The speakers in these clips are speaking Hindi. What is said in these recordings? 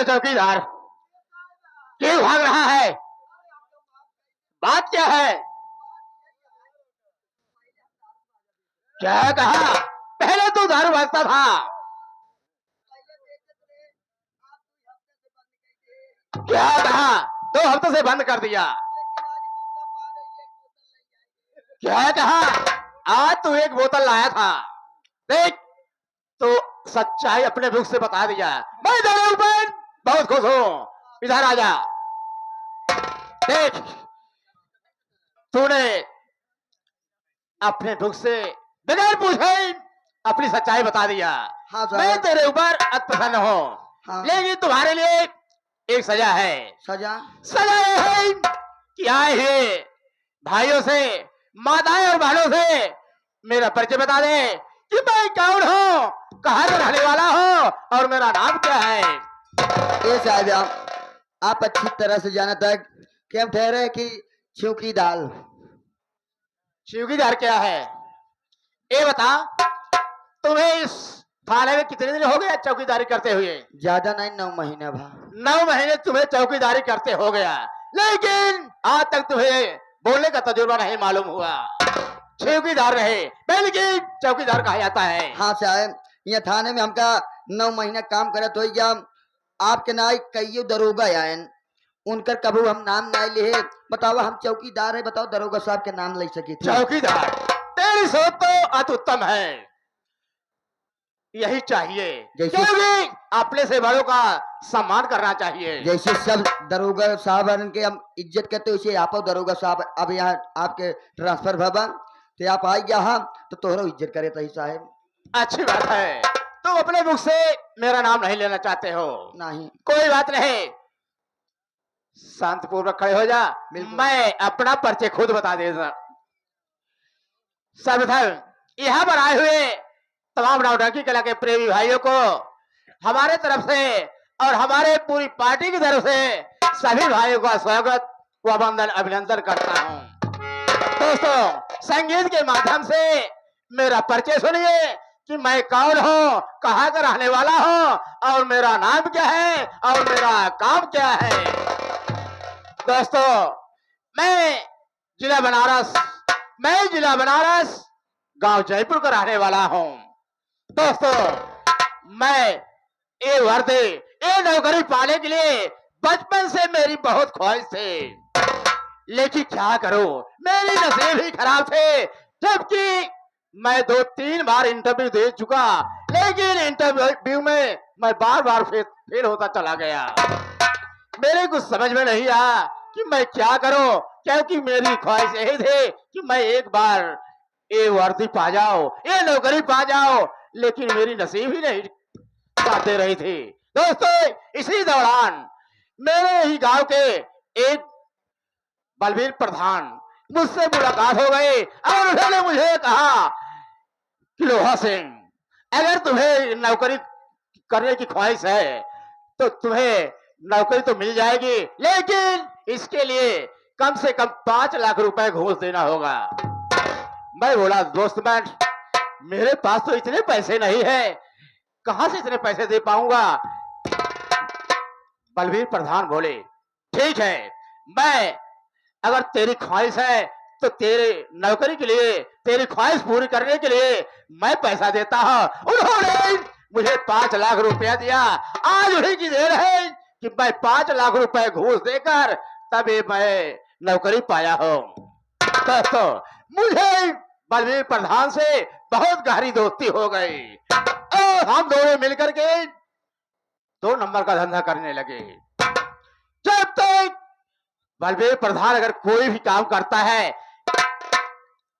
चौकीदार, क्यों भाग रहा है? बात क्या है? क्या कहा? पहले तू दारू भागता था। क्या कहा? 2 हफ्ते से बंद कर दिया। क्या कहा? आज तू एक बोतल लाया था। देख, तो सच्चाई अपने मुख से बता दिया। मैं तेरे ऊपर बहुत खुश हूं। इधर आ जा। देख, तूने अपने मुख से बगैर पूछे अपनी सच्चाई बता दिया। हाँ मैं साहब। तेरे ऊपर अति प्रसन्न हूँ। हाँ। लेकिन तुम्हारे लिए एक सजा है। सजा? सजा ये है कि आए हुए भाइयों से, माताएं और बहनों से मेरा परिचय बता दे कि मैं कौन हूँ, कहाँ का रहने वाला हूँ और मेरा नाम क्या है। ये साहब आप अच्छी तरह से जाना तक कि हम ठहरे कि चौकीदार। चौकीदार क्या है ये बता। तुम्हें इस थाने में कितने दिन हो गए चौकीदारी करते हुए? ज्यादा नहीं, 9 महीना भा। 9 महीने तुम्हें चौकीदारी करते हो गया, लेकिन आज तक तुम्हें बोलने का तजुर्बा नहीं मालूम हुआ। चौकीदार रहे, बल्कि चौकीदार कहा जाता है। हाँ साहब, यहाँ थाने में हमका 9 महीना काम करत हो गया। आपके नाई कई दरोगा आयन, उनकर कबू हम नाम नहीं लिए। बताओ, हम चौकीदार है, बताओ दरोगा साहब के नाम ले सके थे? चौकीदार, तेरी सोच तो अति उत्तम है। यही चाहिए, क्योंकि अपने से बड़ों का सम्मान करना चाहिए। जैसे सब दरोगा साहब के हम इज्जत करते वैसे आप दरोगा साहब अब यहाँ आपके ट्रांसफर भवन तो आप आई गया हम तो तोहरा इज्जत करे तही साहब। अच्छी बात है, तुम अपने मुख से मेरा नाम नहीं लेना चाहते हो। नहीं, कोई बात नहीं, शांतिपूर्वक खड़े हो जा। मैं अपना परिचय खुद बता देता। सर्वप्रथम यहाँ पर आए हुए तमाम नौटंकी कला के प्रेमी भाइयों को हमारे तरफ से और हमारे पूरी पार्टी की तरफ से सभी भाइयों का स्वागत व वंदन अभिनंदन करता हूँ। दोस्तों, संगीत के माध्यम से मेरा परिचय सुनिए कि मैं कौन हूँ, कहाँ का रहने वाला हूँ और मेरा नाम क्या है और मेरा काम क्या है। दोस्तों, मैं जिला बनारस गांव जयपुर का रहने वाला हूँ। दोस्तों, मैं ये वर्दी, ये नौकरी पाने के लिए बचपन से मेरी बहुत ख्वाहिश थी, लेकिन क्या करूं, मेरी नसीब ही खराब थे। जबकि मैं 2-3 बार इंटरव्यू दे चुका, लेकिन इंटरव्यू में मैं बार-बार फेल होता चला गया। मेरे कुछ समझ में नहीं आया कि मैं क्या करूं, क्योंकि मेरी ख्वाहिश यही थी कि मैं एक बार ये वर्दी पा जाओ, ये नौकरी पा जाओ, लेकिन मेरी नसीब ही नहीं साथ दे रही थी। दोस्तों, इसी दौरान मेरे ही गांव के एक बलबीर प्रधान मुझसे मुलाकात हो गई और उन्होंने मुझे कहा कि लोहा सिंह, अगर तुम्हें नौकरी करने की ख्वाहिश है तो तुम्हें नौकरी तो मिल जाएगी, लेकिन इसके लिए कम से कम 5 लाख रुपए घूस देना होगा। मैं बोला, दोस्त मैं, मेरे पास तो इतने पैसे नहीं है, कहां से इतने पैसे दे पाऊंगा। बलबीर प्रधान बोले, ठीक है, मैं, अगर तेरी ख्वाहिश है तो तेरे नौकरी के लिए, तेरी ख्वाहिश पूरी करने के लिए मैं पैसा देता हूं। उन्होंने मुझे 5 लाख रुपया दिया। आज उन्हीं की देर है कि मैं 5 लाख रुपए घूस देकर तभी मैं नौकरी पाया हूं। दोस्तों, मुझे बलबीर प्रधान से बहुत गहरी दोस्ती हो गई और हम दोनों मिलकर के 2 नंबर का धंधा करने लगे। जब तक बलबीर प्रधान अगर कोई भी काम करता है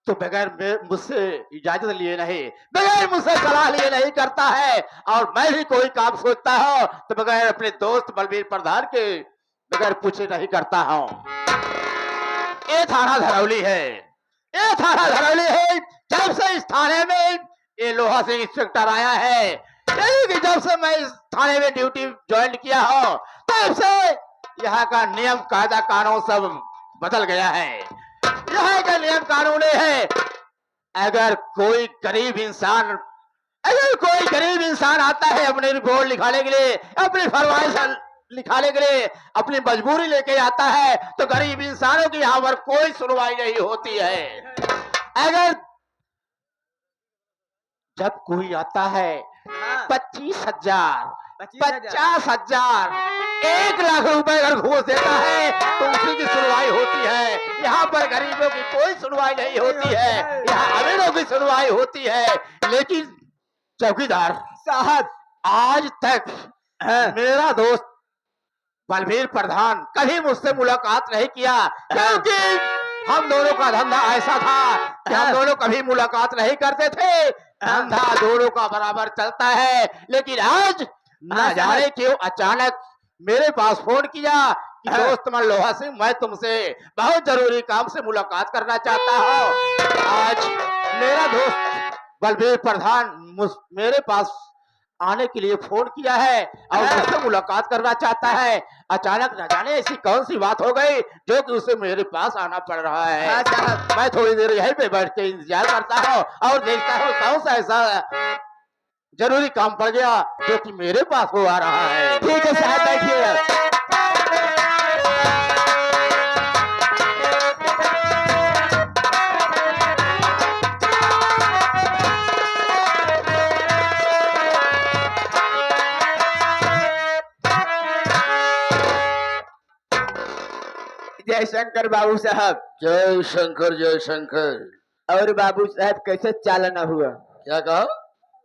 तो बगैर मुझसे इजाजत लिए नहीं, बगैर मुझसे सलाह लिए नहीं करता है, और मैं भी कोई काम सोचता हूं तो बगैर अपने दोस्त बलबीर प्रधान के बगैर पूछे नहीं करता हूं। ये थाना धरौली है, ये थाना धरौली है। जब से इस थाने में ये लोहा सिंह इंस्पेक्टर आया है, कि जब से मैं इस थाने में ड्यूटी ज्वाइन किया हूं, तब से यहाँ का नियम कायदा कानून सब बदल गया है। यहाँ का नियम कानून है, अगर कोई गरीब इंसान आता है अपनी रिपोर्ट लिखाने के लिए, अपनी फरमाइश लिखाने के लिए अपनी मजबूरी लेके आता है तो गरीब इंसानों की यहाँ पर कोई सुनवाई नहीं होती है। अगर जब कोई आता है हाँ, 25,000 25,000 50,000 1 लाख रुपए अगर घूस देता है तो उसी की सुनवाई होती है। यहाँ पर गरीबों की कोई सुनवाई नहीं होती है, यहाँ अमीरों की सुनवाई होती है। लेकिन चौकीदार साहब आज तक हाँ, मेरा दोस्त बलबीर प्रधान कभी मुझसे मुलाकात नहीं किया, क्योंकि हम दोनों का धंधा ऐसा था कि हम दोनों कभी मुलाकात नहीं करते थे। धंधा दोनों का बराबर चलता है, लेकिन आज ना जाने क्यों अचानक मेरे पास फोन किया कि दोस्त मन लोहा सिंह, मैं तुमसे बहुत जरूरी काम से मुलाकात करना चाहता हूँ। आज मेरा दोस्त बलबीर प्रधान मेरे पास आने के लिए फोन किया है और मुझसे मुलाकात करना चाहता है। अचानक न जाने ऐसी कौन सी बात हो गई जो कि उसे मेरे पास आना पड़ रहा है। हाँ साहब, मैं थोड़ी देर यहीं पे बैठ के इंतजार करता हूँ और देखता हूँ कौन सा ऐसा जरूरी काम पड़ गया जो कि मेरे पास वो आ रहा है। ठीक है साहब, बैठिए। जय शंकर बाबू साहब। जय शंकर जय शंकर। और बाबू साहब कैसे चालना हुआ? क्या कहा?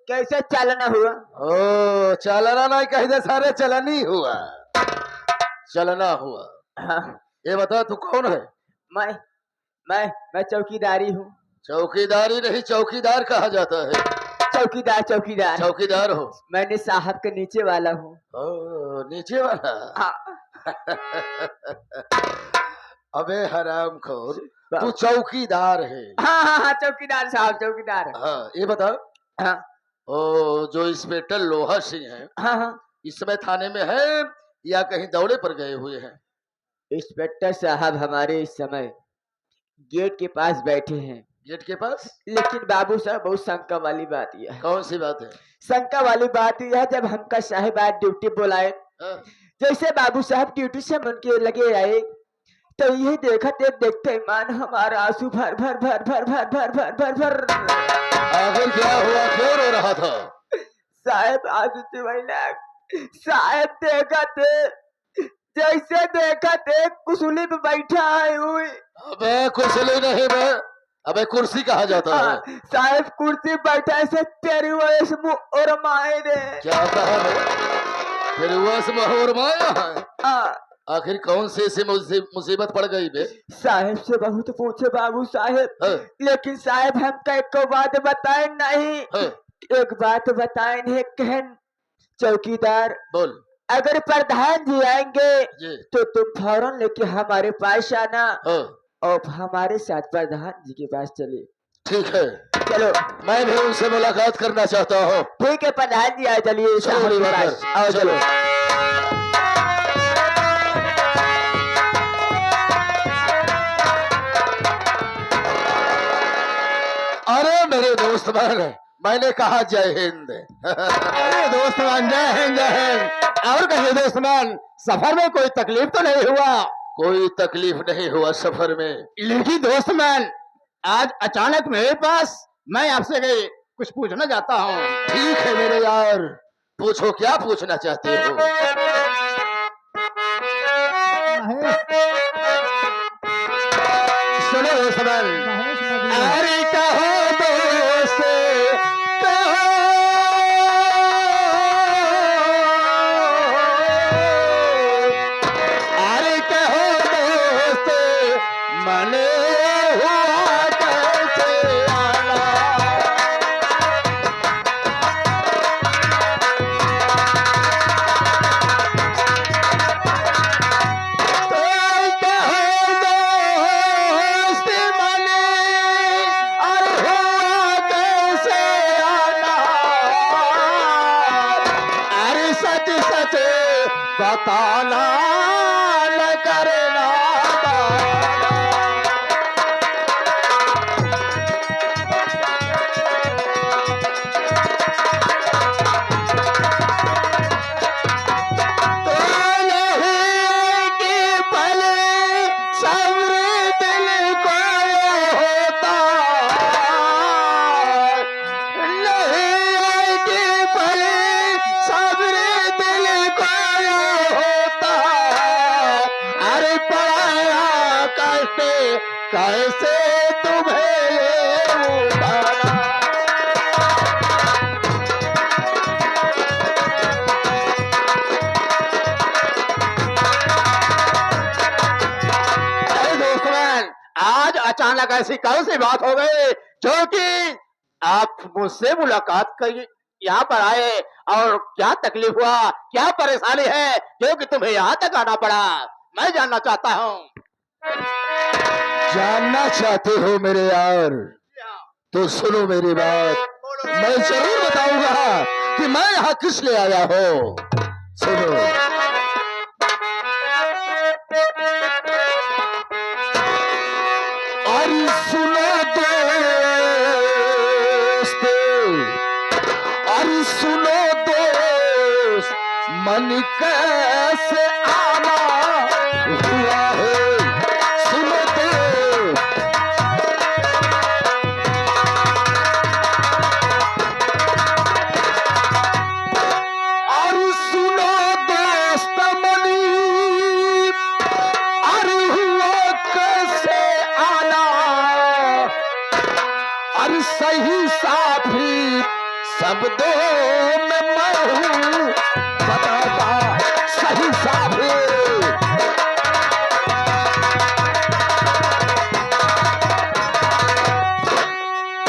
कैसे चालना हुआ? ओ चलना नहीं कही दे, सारे चलनी हुआ, चलना हुआ। हाँ, ये बता तू कौन है? मैं मैं चौकीदारी हूँ। चौकीदारी नहीं, चौकीदार कहा जाता है। चौकीदार चौकीदार चौकीदार हो? मैंने साहब के नीचे वाला हूँ। ओ नीचे वाला। हाँ, अबे हराम खोर, तू चौकीदार है? हाँ हाँ हाँ, चौकीदार साहब, चौकीदार। हाँ, ये बता, हाँ ओ जो इंस्पेक्टर लोहा सिंह है हाँ हाँ, इस समय थाने में है या कहीं दौड़े पर गए हुए हैं? इंस्पेक्टर साहब हमारे इस समय गेट के पास बैठे हैं। गेट के पास? लेकिन बाबू साहब बहुत शंका वाली बात यह है। कौन सी बात है? शंका वाली बात यह है, जब हमका साहब आज ड्यूटी बुलाए, हाँ? जैसे बाबू साहब ड्यूटी से मन के लगे आए तो यही देखते ईमान हमारा आंसू भर भर भर भर भर भर भर भर भर। आखिर क्या हुआ, क्यों रो रहा था? साहब आंसू से वही साहब देखा थे, जैसे देखा थे कुसुली पे बैठा है हुई। अबे कुर्सी नहीं बे, अबे कुर्सी कहा जाता है। साहब कुर्सी बैठा ऐसे तेरी वजह से मुंह और माए रे। क्या कहा बे? फिर हुआ से और माया है? हाँ, आखिर कौन सी ऐसी मुसीबत पड़ गई बे? साहब से बहुत पूछे बाबू साहब, हाँ? लेकिन साहब हमका एक बात बताए नहीं। हाँ? एक बात बताए नहीं कहन चौकीदार, बोल। अगर प्रधान जी आएंगे जी। तो तुम फौरन लेके हमारे पास आना हाँ? और हमारे साथ प्रधान जी के पास चले। ठीक है, चलो। मैं भी उनसे मुलाकात करना चाहता हूँ। ठीक है, प्रधान जी आए, चलिए चलो साहब के दिवाकर, पास आओ, चलो। चलो। अरे मेरे दोस्त मान, मैंने कहा जय हिंद। अरे दोस्त मान, जय हिंद जय हिंद। और कहिए दोस्त मान, सफर में कोई तकलीफ तो नहीं हुआ? कोई तकलीफ नहीं हुआ सफर में। लेकिन दोस्त मान, आज अचानक मेरे पास, मैं आपसे कुछ पूछना चाहता हूँ। ठीक है मेरे यार, पूछो, क्या पूछना चाहते हो? सुनो दोस्त मान, अरे कहो दोस्त कहो, अरे कहो दोस्त मन हुआ कैसे आना। कोई कहो दोस्त मन, अरे हुआ कैसे आना। अरे सच सच बताना, न करना बहाना। तो कैसे तुम्हें उठाना। अरे दोस्तों, आज अचानक ऐसी कौन सी बात हो गई जो कि आप मुझसे मुलाकात कर यहाँ पर आए, और क्या तकलीफ हुआ, क्या परेशानी है जो कि तुम्हें यहाँ तक आना पड़ा, मैं जानना चाहता हूँ। जानना चाहते हो मेरे यार, तो सुनो मेरी बात। मैं जरूर बताऊंगा कि मैं यहाँ किस लिए आया हूँ। सुनो। अरे सुनो दोस्त, अरे सुनो दोस्त, मन कैसे आना हुआ है। सुनो दोस्त, अरे सुनो दोस्त मनी, अरे हुआ कैसे आना। अरे सही साथी शब्दों में मैं हूँ बताता, सही साथी।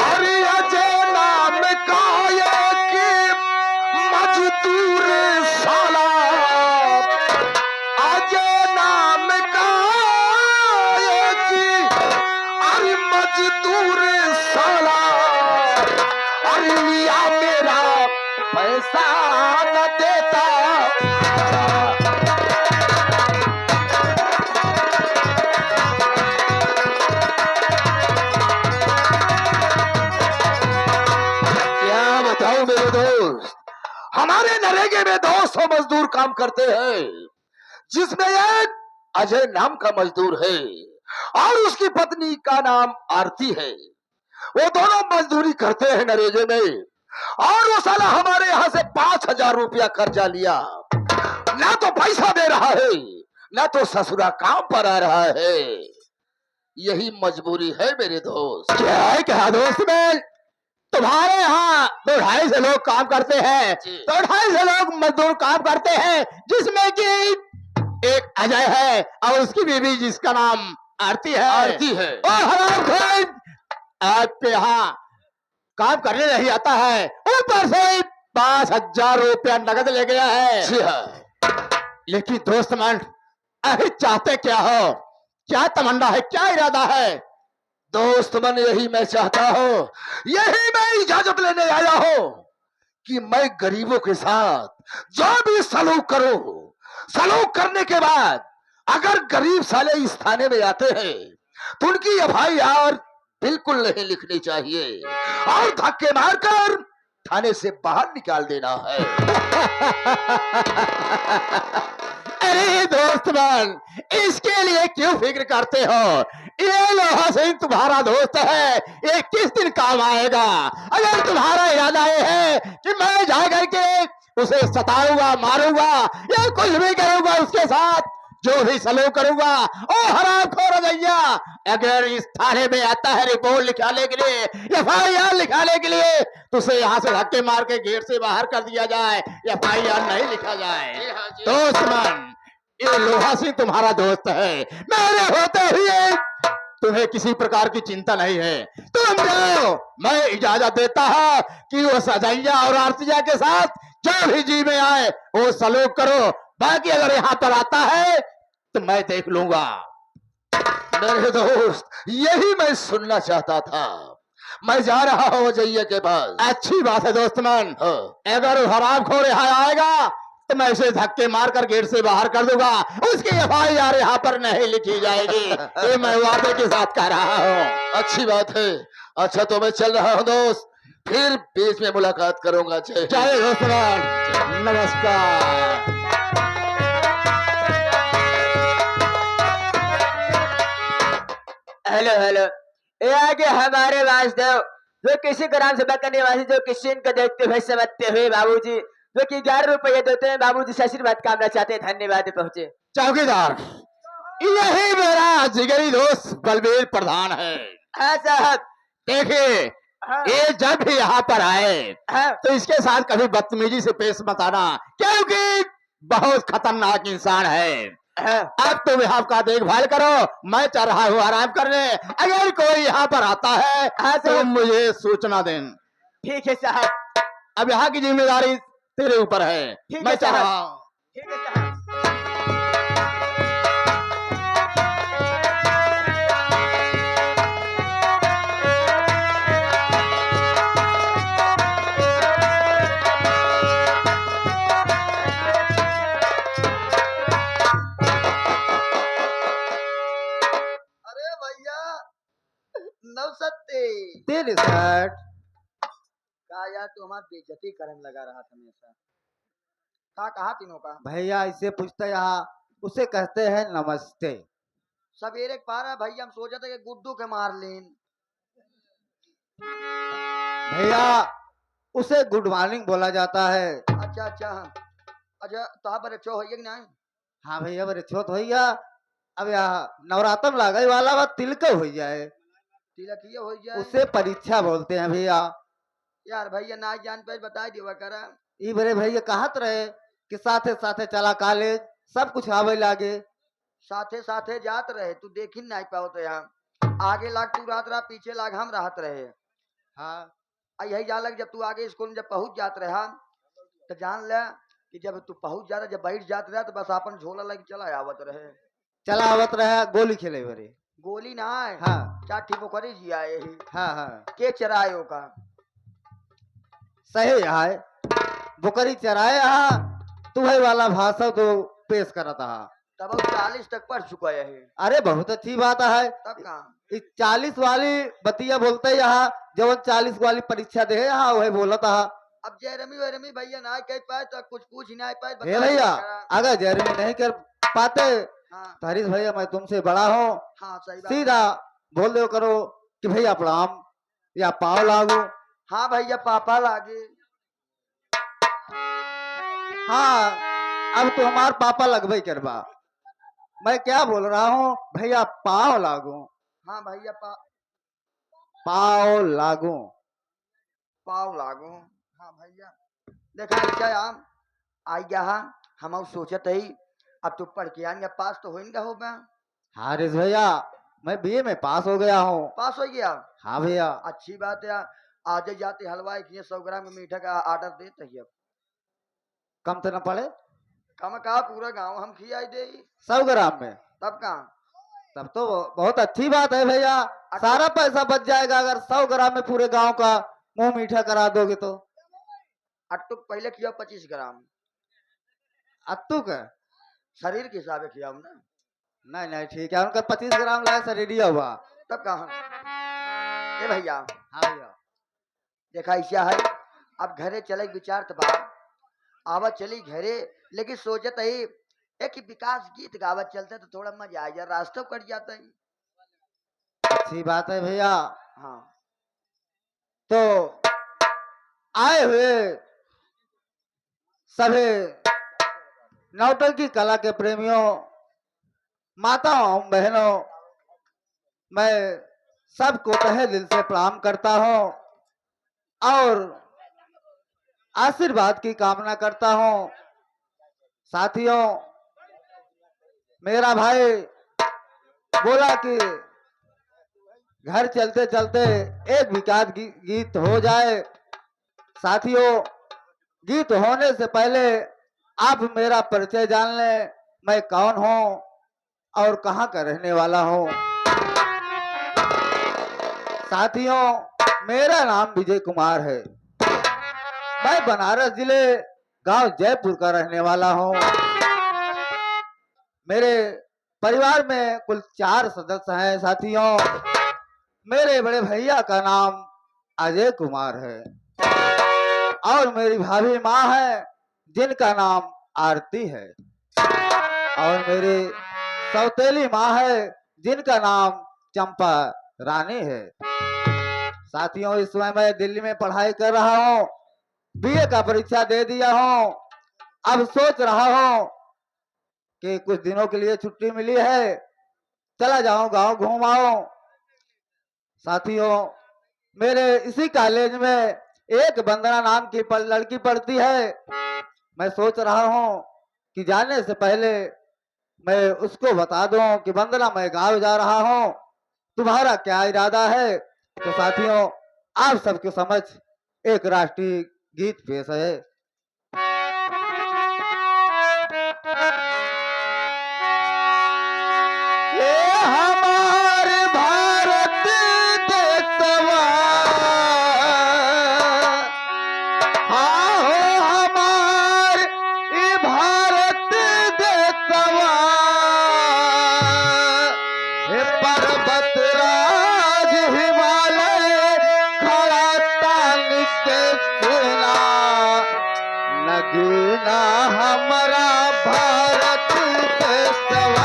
अरे अजय नाम काया के मजदूर साला, अजय नाम काया के अरे मजदूर साला। अरे लिया मेरा पैसा न देता। क्या बताऊं मेरे दोस्त, हमारे नरेगे में 200 मजदूर काम करते हैं, जिसमें एक अजय नाम का मजदूर है और उसकी पत्नी का नाम आरती है। वो दोनों मजदूरी करते हैं नरेगे में, और वो साला हमारे यहाँ से 5,000 रुपया कर्जा लिया। ना तो पैसा दे रहा है, ना तो ससुरा काम पर आ रहा है। यही मजबूरी है मेरे दोस्त। क्या है क्या दोस्त, मैं तुम्हारे यहाँ 2-2.5 से लोग काम करते हैं, जी। 2-2.5 से लोग मजदूर काम करते हैं, जिसमें कि एक अजय है और उसकी बीवी जिसका नाम आरती है। आरती है। और हरामखोर आपके यहाँ काम करने नहीं आता है, ऊपर से 5,000 रुपया नगद ले गया है। जी हाँ। लेकिन दोस्त मन, आखिर चाहते क्या हो, क्या तमन्ना है, क्या इरादा है? दोस्त मन, यही मैं चाहता हूँ, यही मैं इजाजत लेने आया हूँ कि मैं गरीबों के साथ जो भी सलूक करूं, सलूक करने के बाद अगर गरीब साले इस थाने में आते हैं तो उनकी FIR बिल्कुल नहीं लिखनी चाहिए और धक्के मारकर थाने से बाहर निकाल देना है। अरे दोस्त मन, इसके लिए क्यों फिक्र करते हो? ये लोहा सिंह तुम्हारा दोस्त है, ये किस दिन काम आएगा? अगर तुम्हारा इरादा ये है कि मैं जा करके उसे सताऊंगा, मारूंगा या कुछ भी करूंगा उसके साथ, जो भी सलूक करूंगा, ओ हरामखोर रजैया, अगर इस थाने में आता है रिपोर्ट लिखाने के लिए, FIR लिखाने के लिए, तो उसे यहाँ से धक्के मार के गेट से बाहर कर दिया जाए, FIR नहीं लिखा जाए। दोस्त मन, ये लोहा सिंह तुम्हारा दोस्त है, मेरे होते हुए तुम्हें किसी प्रकार की चिंता नहीं है। तुम जाओ, मैं इजाजत देता हूं कि वो सजैया और आरतिया के साथ जो भी जी में आए वो सलूक करो, बाकी अगर यहाँ पर आता है तो मैं देख लूंगा। मेरे दोस्त, यही मैं सुनना चाहता था। मैं जा रहा हूँ जैया के पास। अच्छी बात है दोस्त मन, हाँ। अगर वो हरामखोर यहाँ आएगा तो मैं इसे धक्के मारकर गेट से बाहर कर दूंगा, उसकी FIR यहाँ पर नहीं लिखी जाएगी, ये मैं वादे के साथ कह रहा हूँ। अच्छी बात है। अच्छा, तो मैं चल रहा हूँ दोस्त, फिर बीच में मुलाकात करूंगा। जय दोस्त मन, नमस्कार। हेलो हेलो, ये आगे हमारे वासुदेव जो किसी ग्राम सभा का निवासी, जो किसी को देखते हुए समझते हुए बाबूजी, जो कि 11 रुपये देते हैं बाबूजी से आशीर्वाद कामना चाहते हैं। धन्यवाद। पहुंचे चौकीदार, यही मेरा जिगरी दोस्त बलबीर प्रधान है। हाँ साहब। देखिए, हाँ ये जब भी यहाँ पर आए हाँ तो इसके साथ कभी बदतमीजी से पेश मत आना, क्योंकि बहुत खतरनाक इंसान है। हाँ अब तुम यहाँ का देखभाल करो, मैं चल रहा हूँ आराम करने। अगर कोई यहाँ पर आता है हाँ तो साहब। मुझे सूचना दें। ठीक है साहब। अब यहाँ की जिम्मेदारी तेरे ऊपर है, ठीक मैं है चल साहब। रहा हूँ। ठीक है साहब। अरे भैया नवसत्ते तेरे साथ का यार तू हमारी बेइज्जती करने लगा रहा था हमेशा। का कहा तीनों का भैया इसे पूछते यहाँ उसे कहते हैं नमस्ते। सवेरे के पार है भैया, हम सोचे थे कि गुड्डू के मार लेन। भैया उसे गुड मॉर्निंग बोला जाता है। अच्छा अच्छा अच्छा तो पर अच्छो होइए कि नहीं? हाँ भैया बड़े छोट भैया, अब यहाँ नवरात्र लागई वाला बा तिलक हो जाए तिलक ये हो जाए। उसे परीक्षा बोलते हैं भैया। यार भैया ना जान पे बता दिया करा। ई बड़े भैया कहत रहे कि साथे साथे चला कॉलेज सब कुछ आवे लागे। साथे साथे जात रहे, तू देख ही नहीं पाओ तो यहाँ आगे लाग तू रात रहा, पीछे लाग हम राहत रहे। हाँ यही जा लग जब तू आगे स्कूल में जब पहुंच जात रहा तो जान ले कि जब तू पहुंच जाता, जब बैठ जात रहा तो बस अपन झोला लग चला आवत रहे। चला आवत रहे गोली खेले बड़े। गोली ना है हाँ चाठी पोखरी जी आए ही हाँ हाँ के चरायो का। सही है बुकरी चराए यहाँ तुहे वाला भाषा तो पेश करता है। तब वो 40 तक पढ़ चुका है। अरे बहुत अच्छी बात है। तब कहा इस 40 वाली बतिया बोलते यहाँ जब 40 वाली परीक्षा दे यहाँ वही बोलता है। अब जयरमी वैरमी भैया ना कह पाए तो कुछ पूछ नहीं पाए हे बता भैया दिया करा। अगर जर्मी नहीं कर पाते हाँ तो हरीश भैया मैं तुमसे बड़ा हूँ, हाँ सही बात सीधा बोल दो करो कि भैया प्रणाम या पाव लागू। हाँ भैया पापा लागे। हाँ अब तो हमार पापा लगभग करवा, मैं क्या बोल रहा हूँ भैया पाव लागू। हाँ भैया पाव लागू पाव लागू। हाँ भैया देखा क्या आम आई गया हम सोचत ही अब तू पढ़ के आएंगे पास तो होएंगे हो बा। हारिस भैया मैं बीए में पास हो गया हूँ। पास हो गया हाँ भैया अच्छी बात है। आज जाते हलवाई किए 100 ग्राम का मीठा का ऑर्डर देते ही अब कम तो न पड़े कम कहा पूरा गांव हम खियाई दे 100 ग्राम में, तब कहा तब तो बहुत अच्छी बात है भैया। सारा पैसा बच जाएगा अगर 100 ग्राम में पूरे गांव का मुंह मीठा करा दोगे तो। अट्टुक पहले खियाओ 25 ग्राम अत्तू का शरीर के हिसाब से खियाओ ना। नहीं नहीं ठीक है उनका 25 ग्राम लाए से रेडी हुआ। तब कहा ए भैया हाँ भैया देखा ऐसा है अब घरे चले विचार तो बा आवा चली घरे, लेकिन सोचत ही एक विकास गीत गावत चलते तो थोड़ा मजा आ जाए, रास्ता कट जाता है। अच्छी बात है भैया। हाँ तो आए हुए सभी नौटंकी कला के प्रेमियों माताओं बहनों मैं सबको तहे दिल से प्रणाम करता हूं और आशीर्वाद की कामना करता हूं। साथियों मेरा भाई बोला कि घर चलते चलते एक विकास गीत हो जाए। साथियों गीत होने से पहले आप मेरा परिचय जान लें, मैं कौन हूं और कहां का रहने वाला हूं। साथियों मेरा नाम विजय कुमार है, मैं बनारस जिले गांव जयपुर का रहने वाला हूं। मेरे परिवार में कुल 4 सदस्य हैं। साथियों मेरे बड़े भैया का नाम अजय कुमार है और मेरी भाभी माँ है जिनका नाम आरती है और मेरी सौतेली माँ है जिनका नाम चंपा रानी है। साथियों इस समय मैं दिल्ली में पढ़ाई कर रहा हूँ, बीए का परीक्षा दे दिया हूँ। अब सोच रहा हूँ कि कुछ दिनों के लिए छुट्टी मिली है चला जाऊं गांव घूम आऊं। साथियों, मेरे इसी कॉलेज में एक वंदना नाम की लड़की पढ़ती है। मैं सोच रहा हूं कि जाने से पहले मैं उसको बता दूं कि वंदना, मैं गांव जा रहा हूं, तुम्हारा क्या इरादा है। तो साथियों, आप सबके समझ एक राष्ट्रीय गीत पेश है। ये हमारे भारत देशवा, हाँ हो हमार ये भारत देशवा, हे पर्वत राज हिमालय खड़ा तान के सेना, नगीना हमारा भारत देशवा।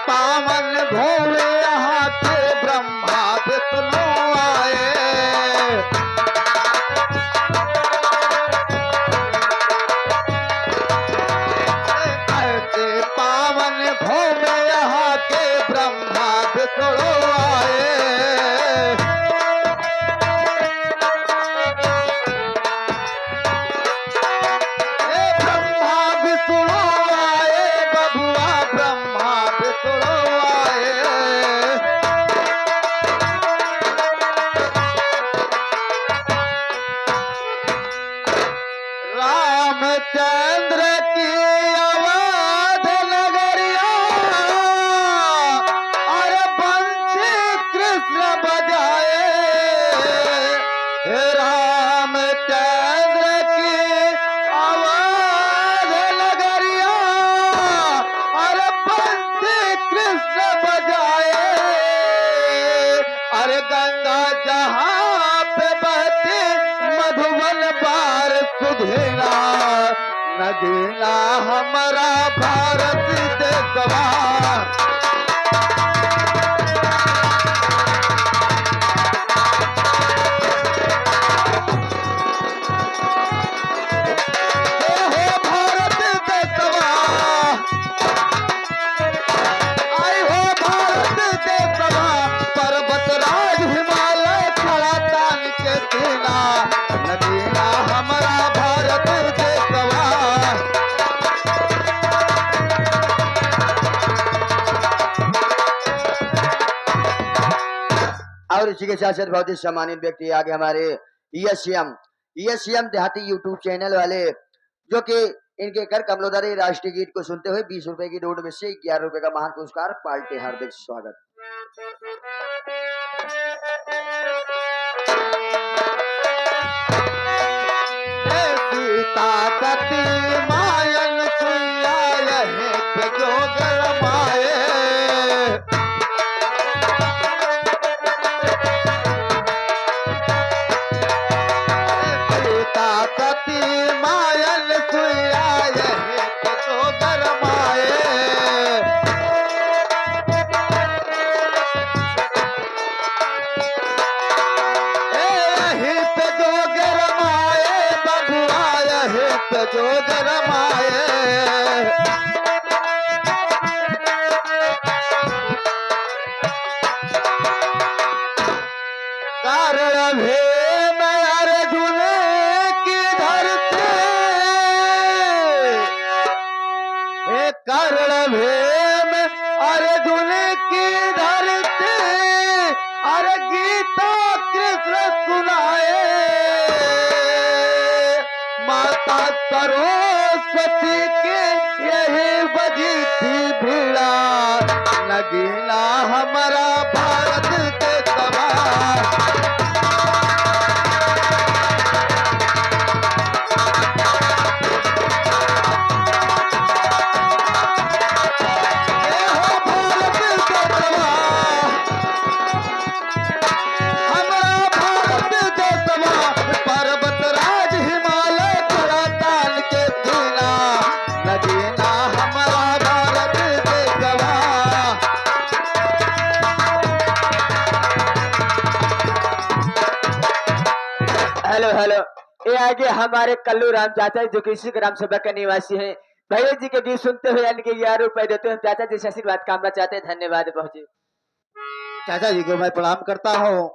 पावन भोले हाथ ब्रह्मा विष्णु आए, ऐसे पावन भोले यहाँ के ब्रह्मा विष्णु आए। ब्रह्मा विष्णु आए, बबुआ ब्रह्मा विष्णु आए। रामचंद्र की अवध नगरिया, और बंसी कृष्ण बजाए। हे रामचंद्र की अवध नगरिया, और बंसी कृष्ण बजाए। अरे गंगा जहाँ पे बहती मधुबन पार सुधेरा, नगीना हमारा भारत देशवा। हे भारत देशवा, आई हो भारत देशवा, पर्वत राज हिमालय खड़ा तान के सीना, नगीना हमारा भारत देशवा। और इसी के साथ साथ बहुत ही सम्मानित व्यक्ति आगे हमारे यशयम देहाती यूट्यूब चैनल वाले, जो कि इनके कर कमलोदरी राष्ट्रीय गीत को सुनते हुए 20 रुपए की नोट में से 11 रुपए का महान पुरस्कार पाल्टे। हार्दिक स्वागत। हे सीता सती मायन सुइया, यहीं पे जो गरमाए। सीता सती मायन सुइया, यहीं पे जो गरमाए। यहीं पे जो गरमाए, बबुआ यहीं पे जो गरमाए। कारण भेम अर्जुन की धरती, हे कारण भेम अर्जुन की धरती, अरे गीता कृष्ण सुनाए। सरस्वती के यही बजी थी भीड़ा, नगीना हमारा भारत के तबाह। ये हो भारत के तबाह, हमारा भारत के तबाह, पर्वत राज हिमालय खड़ा ताल के दीना, नगीना हमारा भारत के गवाह। हेलो हेलो, ये आगे हमारे कल्लू राम चाचा जी, जो कि इसी ग्राम सभा के निवासी हैं। भैया जी के गीत सुनते हुए यानी कि 11 रुपए देते हैं। चाचा जी से आशीर्वाद कामना चाहते हैं। धन्यवाद बहुत जी। चाचा जी को मैं प्रणाम करता हूँ।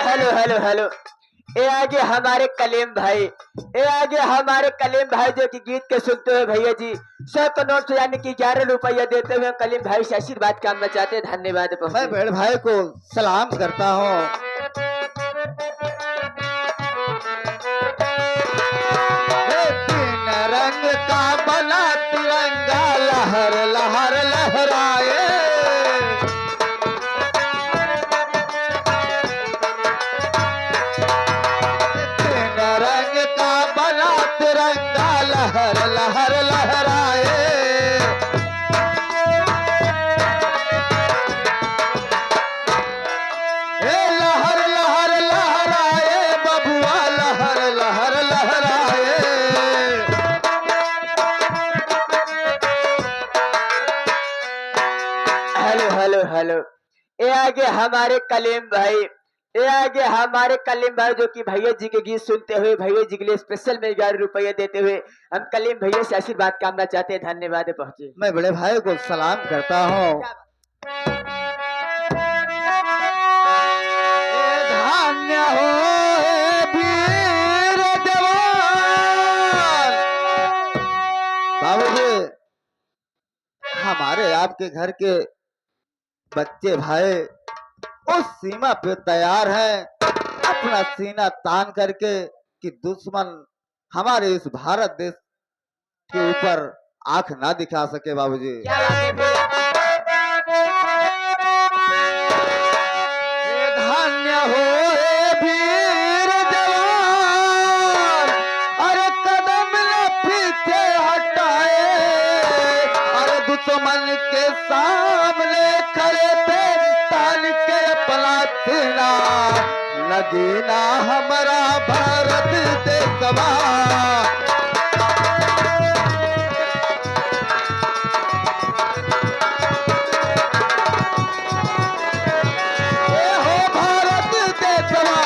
हेलो हेलो हेलो, ये आगे हमारे कलीम भाई, ये आगे हमारे कलीम भाई जो कि गीत के सुनते हुए भैया जी 100 का नोट से यानी कि 11 रुपया देते हुए कलीम भाई से आशीर्वाद कामना चाहते हैं। धन्यवाद बहुत मैं जी। बड़े भाई को सलाम करता हूँ। ये तीन रंग का बना तिरंगा लहर लहर लहराए, तीन रंग का बना तिरंगा लहर लहर लहराए। ए लहर लहर लहराए बबुआ, लहर लहर लहराए। हेलो हेलो हेलो, ये आगे हमारे कलीम भाई, ये आगे हमारे कलीम भाई जो कि भैया जी के गीत सुनते हुए भैया जी के लिए स्पेशल में 11 रुपये देते हुए हम कलीम भैया से आशीर्वाद कामना चाहते हैं। धन्यवाद पहुंचे। मैं बड़े भाई को सलाम करता हूँ। ए धान्य हो ए वीर जवान। बाबूजी, हमारे आपके घर के बच्चे भाई उस सीमा पे तैयार हैं, अपना सीना तान करके कि दुश्मन हमारे इस भारत देश के ऊपर आंख ना दिखा सके। बाबूजी, क्या बात है भैया? ए धन्य हो ए वीर जवान, अरे कदम न पीछे हटाए, अरे दुश्मन के सामने खड़े थे तान के अपना सीना, नगीना हमारा भारत देशवा। ए हो भारत देशवा,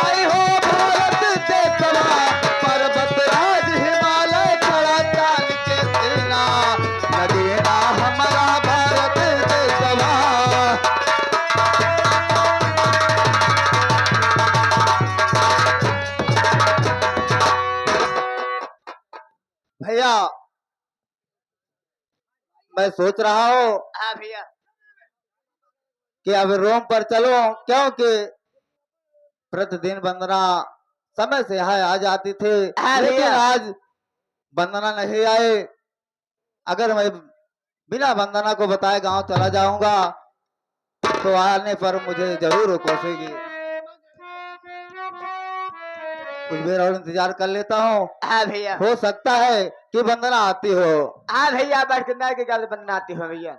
आई हो भारत देशवा, पर्वत राज हिमालय खड़ा तान के सीना, नगीना हमारा भारत देशवा। भैया, मैं सोच रहा हूँ हाँ भैया। कि अब रोम पर चलो, क्योंकि प्रतिदिन वंदना समय से यहाँ आ जाती थी, हाँ लेकिन भैया। आज वंदना नहीं आए। अगर मैं बिना वंदना को बताए गांव चला जाऊंगा तो आने पर मुझे जरूर वो कोसेगी। कुछ देर और इंतजार कर लेता हूँ, हाँ भैया। हो सकता है कि वंदना आती हो। हाँ भैया, बरकंदा के गाल बनाती हो भैया।